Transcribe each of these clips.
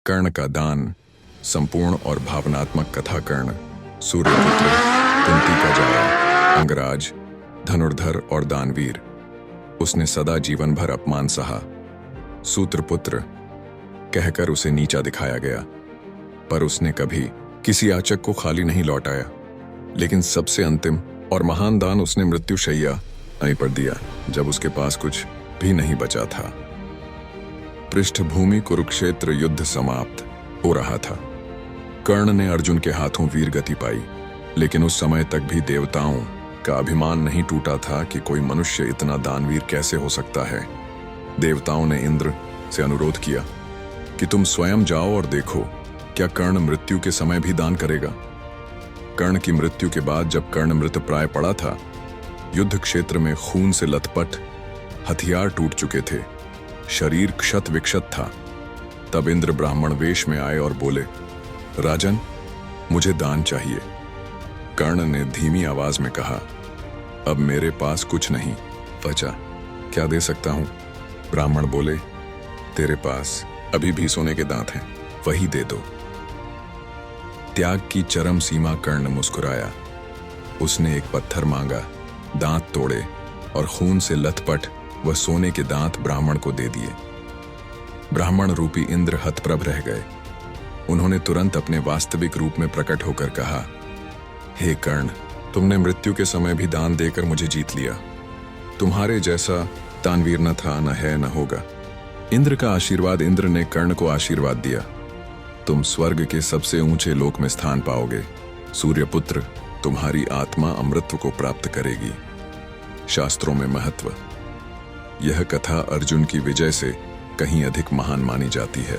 कर्ण का दान, संपूर्ण और भावनात्मक कथा। कर्ण सूर्यपुत्र, कुंती का जाया, अंगराज, धनुर्धर और दानवीर। उसने सदा जीवन भर अपमान सहा। सूत्रपुत्र कहकर उसे नीचा दिखाया गया, पर उसने कभी किसी याचक को खाली नहीं लौटाया। लेकिन सबसे अंतिम और महान दान उसने मृत्युशैया पर दिया, जब उसके पास कुछ भी नहीं बचा था। पृष्ठभूमि कुरुक्षेत्र युद्ध समाप्त हो रहा था। कर्ण ने अर्जुन के हाथों वीर गति पाई, लेकिन उस समय तक भी देवताओं का अभिमान नहीं टूटा था कि कोई मनुष्य इतना दानवीर कैसे हो सकता है। देवताओं ने इंद्र से अनुरोध किया कि तुम स्वयं जाओ और देखो, क्या कर्ण मृत्यु के समय भी दान करेगा। कर्ण की मृत्यु के बाद जब कर्ण मृत प्राय पड़ा था, युद्ध क्षेत्र में खून से लथपथ, हथियार टूट चुके थे, शरीर क्षत विक्षत था, तब इंद्र ब्राह्मण वेश में आए और बोले, राजन, मुझे दान चाहिए। कर्ण ने धीमी आवाज में कहा, अब मेरे पास कुछ नहीं बचा, क्या दे सकता हूं। ब्राह्मण बोले, तेरे पास अभी भी सोने के दांत हैं, वही दे दो। त्याग की चरम सीमा। कर्ण मुस्कुराया। उसने एक पत्थर मांगा, दांत तोड़े और खून से लथपथ वह सोने के दांत ब्राह्मण को दे दिए। ब्राह्मण रूपी इंद्र हतप्रभ रह गए। उन्होंने तुरंत अपने वास्तविक रूप में प्रकट होकर कहा, हे कर्ण, तुमने मृत्यु के समय भी दान देकर मुझे जीत लिया। तुम्हारे जैसा दानवीर न था, न है, न होगा। इंद्र का आशीर्वाद। इंद्र ने कर्ण को आशीर्वाद दिया, तुम स्वर्ग के सबसे ऊंचे लोक में स्थान पाओगे। सूर्यपुत्र, तुम्हारी आत्मा अमृतत्व को प्राप्त करेगी। शास्त्रों में महत्व। यह कथा अर्जुन की विजय से कहीं अधिक महान मानी जाती है।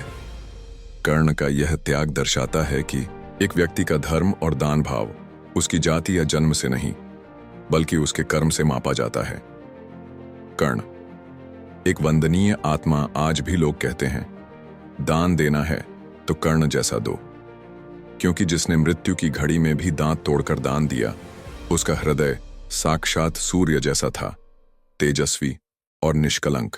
कर्ण का यह त्याग दर्शाता है कि एक व्यक्ति का धर्म और दान भाव उसकी जाति या जन्म से नहीं, बल्कि उसके कर्म से मापा जाता है। कर्ण एक वंदनीय आत्मा। आज भी लोग कहते हैं, दान देना है तो कर्ण जैसा दो, क्योंकि जिसने मृत्यु की घड़ी में भी दांत तोड़कर दान दिया, उसका हृदय साक्षात सूर्य जैसा था, तेजस्वी और निष्कलंक।